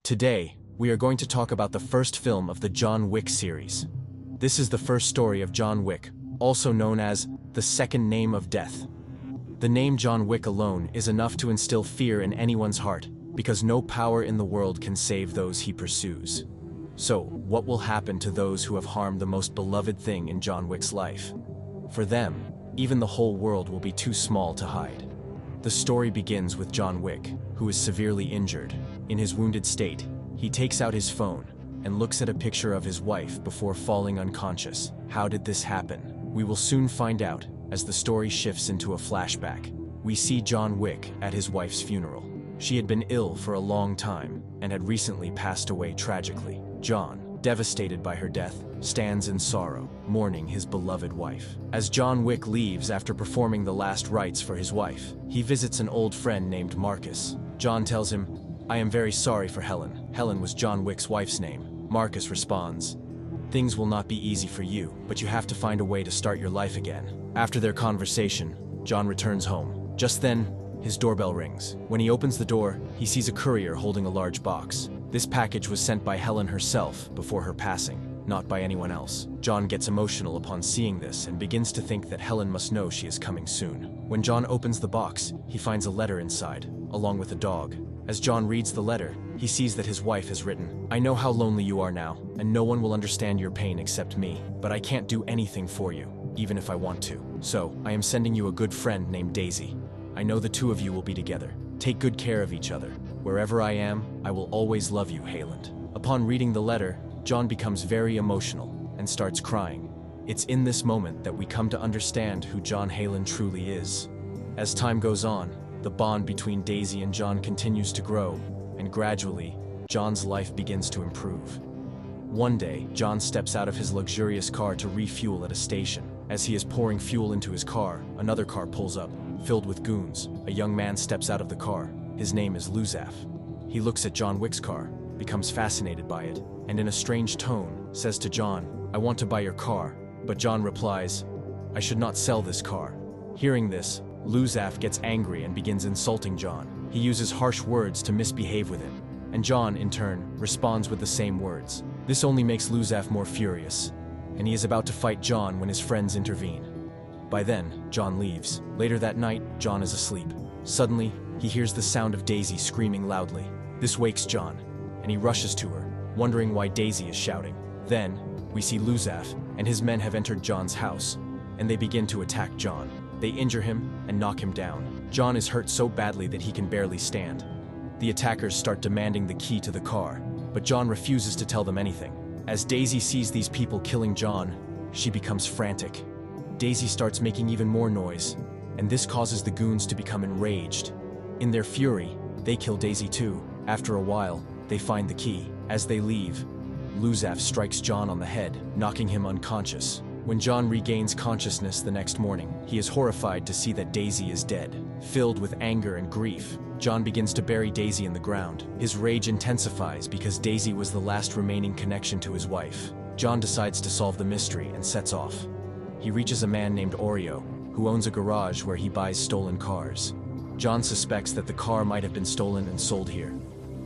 Today, we are going to talk about the first film of the John Wick series. This is the first story of John Wick, also known as the second name of death. The name John Wick alone is enough to instill fear in anyone's heart, because no power in the world can save those he pursues. So, what will happen to those who have harmed the most beloved thing in John Wick's life? For them, even the whole world will be too small to hide. The story begins with John Wick, who is severely injured. In his wounded state, he takes out his phone and looks at a picture of his wife before falling unconscious. How did this happen? We will soon find out as the story shifts into a flashback. We see John Wick at his wife's funeral. She had been ill for a long time and had recently passed away tragically. John, devastated by her death, stands in sorrow, mourning his beloved wife. As John Wick leaves after performing the last rites for his wife, he visits an old friend named Marcus. John tells him, "I am very sorry for Helen." Helen was John Wick's wife's name. Marcus responds, "Things will not be easy for you, but you have to find a way to start your life again." After their conversation, John returns home. Just then, his doorbell rings. When he opens the door, he sees a courier holding a large box. This package was sent by Helen herself before her passing, not by anyone else. John gets emotional upon seeing this and begins to think that Helen must know she is coming soon. When John opens the box, he finds a letter inside, along with a dog. As John reads the letter, he sees that his wife has written, "I know how lonely you are now, and no one will understand your pain except me, but I can't do anything for you, even if I want to. So, I am sending you a good friend named Daisy. I know the two of you will be together. Take good care of each other. Wherever I am, I will always love you, Hayland." Upon reading the letter, John becomes very emotional and starts crying. It's in this moment that we come to understand who John Hayland truly is. As time goes on, the bond between Daisy and John continues to grow, and gradually, John's life begins to improve. One day, John steps out of his luxurious car to refuel at a station. As he is pouring fuel into his car, another car pulls up, filled with goons. A young man steps out of the car. His name is Luzaf. He looks at John Wick's car, becomes fascinated by it, and in a strange tone, says to John, "I want to buy your car." But John replies, "I should not sell this car." Hearing this, Luzaf gets angry and begins insulting John. He uses harsh words to misbehave with him, and John, in turn, responds with the same words. This only makes Luzaf more furious, and he is about to fight John when his friends intervene. By then, John leaves. Later that night, John is asleep. Suddenly, he hears the sound of Daisy screaming loudly. This wakes John, and he rushes to her, wondering why Daisy is shouting. Then, we see Luzaf and his men have entered John's house, and they begin to attack John. They injure him and knock him down. John is hurt so badly that he can barely stand. The attackers start demanding the key to the car, but John refuses to tell them anything. As Daisy sees these people killing John, she becomes frantic. Daisy starts making even more noise, and this causes the goons to become enraged. In their fury, they kill Daisy too. After a while, they find the key. As they leave, Luzaf strikes John on the head, knocking him unconscious. When John regains consciousness the next morning, he is horrified to see that Daisy is dead. Filled with anger and grief, John begins to bury Daisy in the ground. His rage intensifies because Daisy was the last remaining connection to his wife. John decides to solve the mystery and sets off. He reaches a man named Oreo, who owns a garage where he buys stolen cars. John suspects that the car might have been stolen and sold here.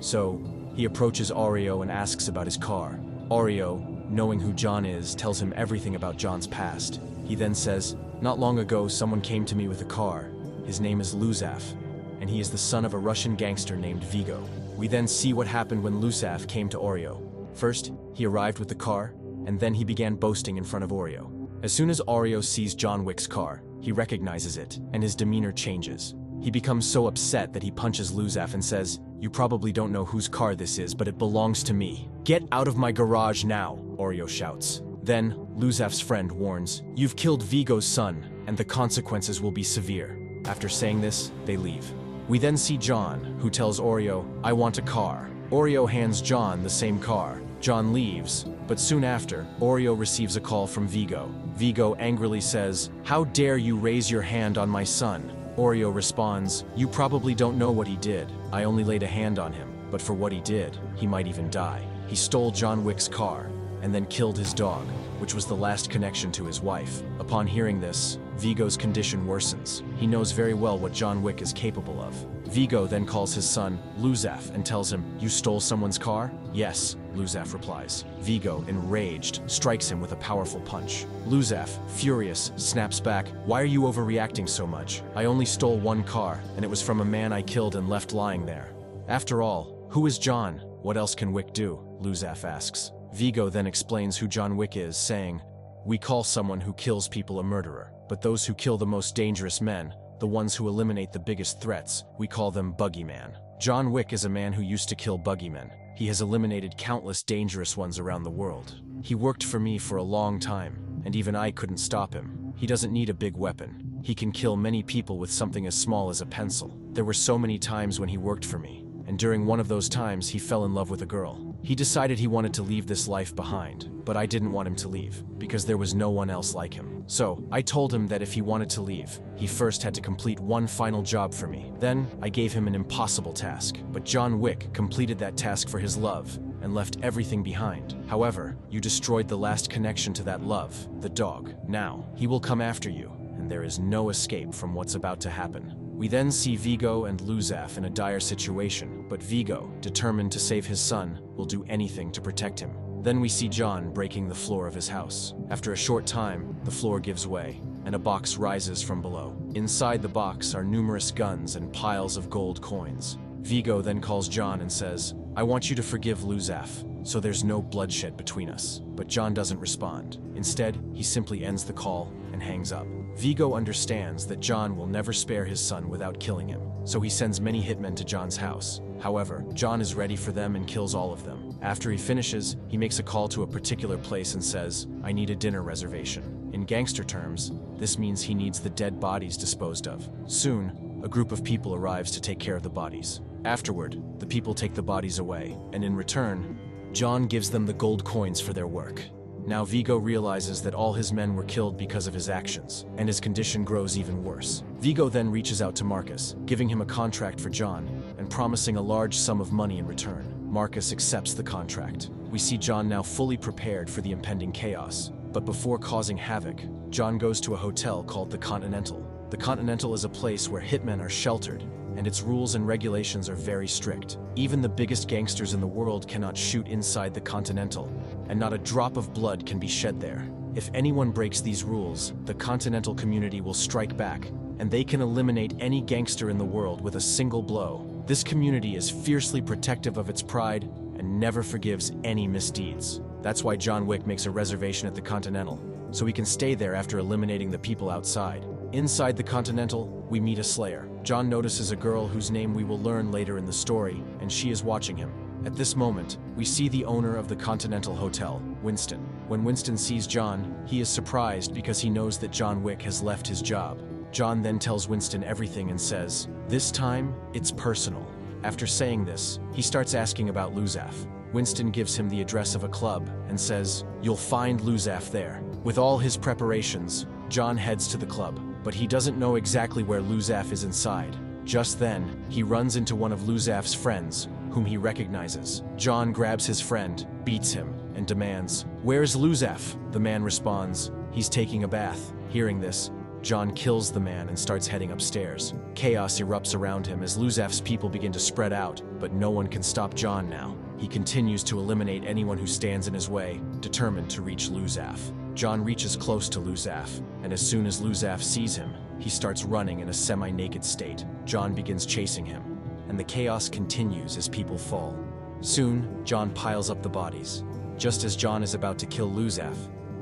So, he approaches Oreo and asks about his car. Oreo, knowing who John is, tells him everything about John's past. He then says, "Not long ago, someone came to me with a car. His name is Luzaf, and he is the son of a Russian gangster named Viggo." We then see what happened when Luzaf came to Oreo. First, he arrived with the car, and then he began boasting in front of Oreo. As soon as Oreo sees John Wick's car, he recognizes it, and his demeanor changes. He becomes so upset that he punches Luzaf and says, "You probably don't know whose car this is, but it belongs to me. Get out of my garage now," Oreo shouts. Then, Luzaf's friend warns, "You've killed Viggo's son, and the consequences will be severe." After saying this, they leave. We then see John, who tells Oreo, "I want a car." Oreo hands John the same car. John leaves, but soon after, Oreo receives a call from Viggo. Viggo angrily says, "How dare you raise your hand on my son?" Oreo responds, "You probably don't know what he did. I only laid a hand on him, but for what he did, he might even die. He stole John Wick's car, and then killed his dog, which was the last connection to his wife. Upon hearing this, Viggo's condition worsens. He knows very well what John Wick is capable of. Viggo then calls his son, Luzaf, and tells him, "You stole someone's car?" "Yes," Luzaf replies. Viggo, enraged, strikes him with a powerful punch. Luzaf, furious, snaps back, "Why are you overreacting so much? I only stole one car, and it was from a man I killed and left lying there." "After all, who is John? What else can Wick do?" Luzaf asks. Viggo then explains who John Wick is, saying, "We call someone who kills people a murderer, but those who kill the most dangerous men, the ones who eliminate the biggest threats, we call them Boogeyman." John Wick is a man who used to kill boogeymen. He has eliminated countless dangerous ones around the world. He worked for me for a long time, and even I couldn't stop him. He doesn't need a big weapon. He can kill many people with something as small as a pencil. There were so many times when he worked for me, and during one of those times he fell in love with a girl. He decided he wanted to leave this life behind, but I didn't want him to leave, because there was no one else like him. So, I told him that if he wanted to leave, he first had to complete one final job for me. Then, I gave him an impossible task, but John Wick completed that task for his love, and left everything behind. However, you destroyed the last connection to that love, the dog. Now, he will come after you, and there is no escape from what's about to happen. We then see Viggo and Luzaf in a dire situation, but Viggo, determined to save his son, will do anything to protect him. Then we see John breaking the floor of his house. After a short time, the floor gives way, and a box rises from below. Inside the box are numerous guns and piles of gold coins. Viggo then calls John and says, "I want you to forgive Luzaf, so there's no bloodshed between us." But John doesn't respond. Instead, he simply ends the call and hangs up. Viggo understands that John will never spare his son without killing him, so he sends many hitmen to John's house. However, John is ready for them and kills all of them. After he finishes, he makes a call to a particular place and says, "I need a dinner reservation." In gangster terms, this means he needs the dead bodies disposed of. Soon, a group of people arrives to take care of the bodies. Afterward, the people take the bodies away, and in return, John gives them the gold coins for their work. Now Viggo realizes that all his men were killed because of his actions, and his condition grows even worse. Viggo then reaches out to Marcus, giving him a contract for John, and promising a large sum of money in return. Marcus accepts the contract. We see John now fully prepared for the impending chaos. But before causing havoc, John goes to a hotel called the Continental. The Continental is a place where hitmen are sheltered, and its rules and regulations are very strict. Even the biggest gangsters in the world cannot shoot inside the Continental, and not a drop of blood can be shed there. If anyone breaks these rules, the Continental community will strike back, and they can eliminate any gangster in the world with a single blow. This community is fiercely protective of its pride and never forgives any misdeeds. That's why John Wick makes a reservation at the Continental, so he can stay there after eliminating the people outside. Inside the Continental, we meet a slayer. John notices a girl whose name we will learn later in the story, and she is watching him. At this moment, we see the owner of the Continental Hotel, Winston. When Winston sees John, he is surprised because he knows that John Wick has left his job. John then tells Winston everything and says, "This time, it's personal." After saying this, he starts asking about Luzaf. Winston gives him the address of a club and says, "You'll find Luzaf there." With all his preparations, John heads to the club, but he doesn't know exactly where Luzaf is inside. Just then, he runs into one of Luzaf's friends, whom he recognizes. John grabs his friend, beats him, and demands, "Where's Luzaf?" The man responds, "He's taking a bath." Hearing this, John kills the man and starts heading upstairs. Chaos erupts around him as Luzaf's people begin to spread out, but no one can stop John now. He continues to eliminate anyone who stands in his way, determined to reach Luzaf. John reaches close to Luzaf, and as soon as Luzaf sees him, he starts running in a semi-naked state. John begins chasing him, and the chaos continues as people fall. Soon, John piles up the bodies. Just as John is about to kill Luzaf,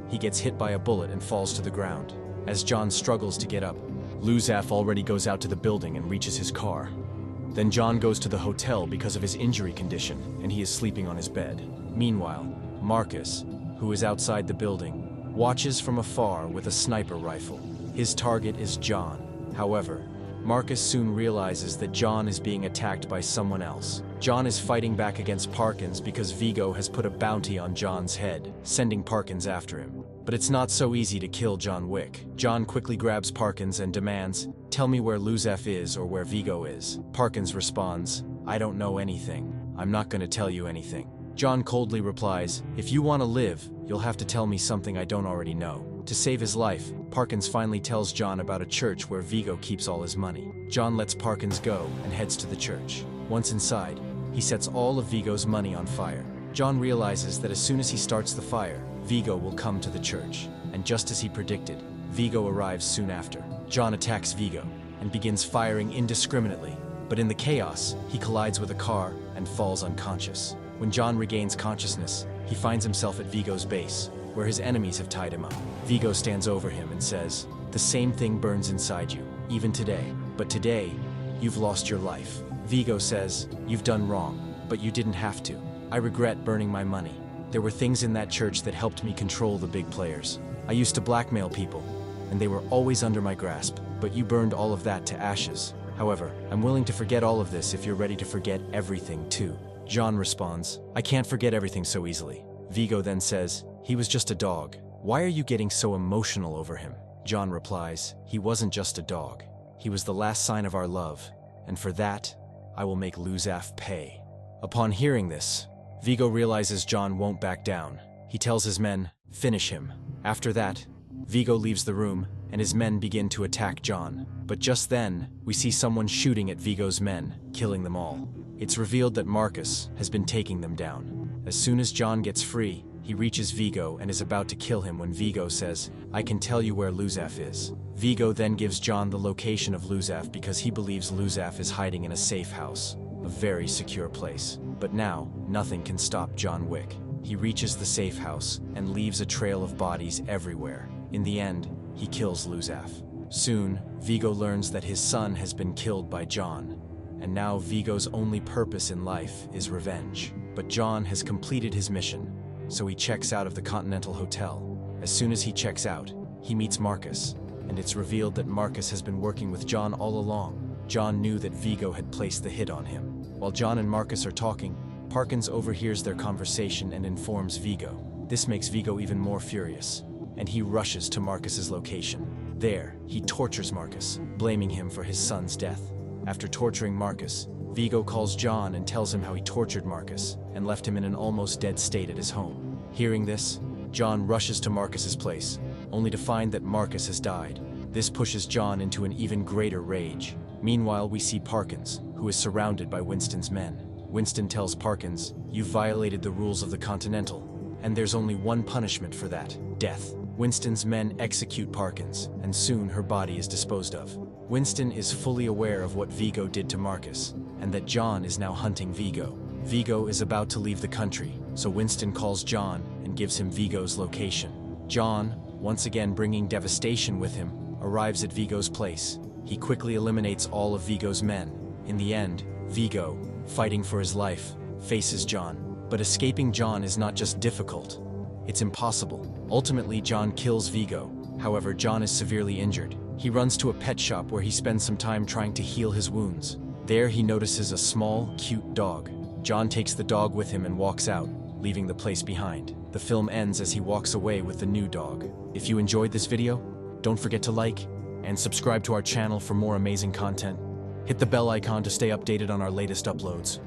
he gets hit by a bullet and falls to the ground. As John struggles to get up, Luzaf already goes out to the building and reaches his car. Then John goes to the hotel because of his injury condition, and he is sleeping on his bed. Meanwhile, Marcus, who is outside the building, watches from afar with a sniper rifle. His target is John. However, Marcus soon realizes that John is being attacked by someone else. John is fighting back against Parkins because Viggo has put a bounty on John's head, sending Parkins after him. But it's not so easy to kill John Wick. John quickly grabs Parkins and demands, "Tell me where Luzaf is or where Viggo is." Parkins responds, "I don't know anything. I'm not going to tell you anything." John coldly replies, "If you want to live, you'll have to tell me something I don't already know. To save his life, Parkins finally tells John about a church where Viggo keeps all his money. John lets Parkins go and heads to the church. Once inside, he sets all of Viggo's money on fire. John realizes that as soon as he starts the fire, Viggo will come to the church. And just as he predicted, Viggo arrives soon after. John attacks Viggo and begins firing indiscriminately. But in the chaos, he collides with a car and falls unconscious. When John regains consciousness, he finds himself at Viggo's base, where his enemies have tied him up. Viggo stands over him and says, "The same thing burns inside you, even today. But today, you've lost your life." Viggo says, "You've done wrong, but you didn't have to. I regret burning my money. There were things in that church that helped me control the big players. I used to blackmail people, and they were always under my grasp, but you burned all of that to ashes. However, I'm willing to forget all of this if you're ready to forget everything too." John responds, "I can't forget everything so easily." Viggo then says, "He was just a dog. Why are you getting so emotional over him?" John replies, "He wasn't just a dog. He was the last sign of our love, and for that, I will make Luzaf pay." Upon hearing this, Viggo realizes John won't back down. He tells his men, "Finish him." After that, Viggo leaves the room, and his men begin to attack John. But just then, we see someone shooting at Viggo's men, killing them all. It's revealed that Marcus has been taking them down. As soon as John gets free, he reaches Viggo and is about to kill him when Viggo says, "I can tell you where Luzaf is." Viggo then gives John the location of Luzaf because he believes Luzaf is hiding in a safe house, a very secure place. But now, nothing can stop John Wick. He reaches the safe house and leaves a trail of bodies everywhere. In the end, he kills Luzaf. Soon, Viggo learns that his son has been killed by John, and now Viggo's only purpose in life is revenge. But John has completed his mission, so he checks out of the Continental Hotel. As soon as he checks out, he meets Marcus, and it's revealed that Marcus has been working with John all along. John knew that Viggo had placed the hit on him. While John and Marcus are talking, Parkins overhears their conversation and informs Viggo. This makes Viggo even more furious, and he rushes to Marcus's location. There, he tortures Marcus, blaming him for his son's death. After torturing Marcus, Viggo calls John and tells him how he tortured Marcus and left him in an almost dead state at his home. Hearing this, John rushes to Marcus's place, only to find that Marcus has died. This pushes John into an even greater rage. Meanwhile, we see Parkins, who is surrounded by Winston's men. Winston tells Parkins, "You've violated the rules of the Continental, and there's only one punishment for that: death." Winston's men execute Parkins, and soon her body is disposed of. Winston is fully aware of what Viggo did to Marcus, and that John is now hunting Viggo. Viggo is about to leave the country, so Winston calls John and gives him Viggo's location. John, once again bringing devastation with him, arrives at Viggo's place. He quickly eliminates all of Viggo's men. In the end, Viggo, fighting for his life, faces John. But escaping John is not just difficult, it's impossible. Ultimately, John kills Viggo. However, John is severely injured. He runs to a pet shop where he spends some time trying to heal his wounds. There he notices a small, cute dog. John takes the dog with him and walks out, leaving the place behind. The film ends as he walks away with the new dog. If you enjoyed this video, don't forget to like and subscribe to our channel for more amazing content. Hit the bell icon to stay updated on our latest uploads.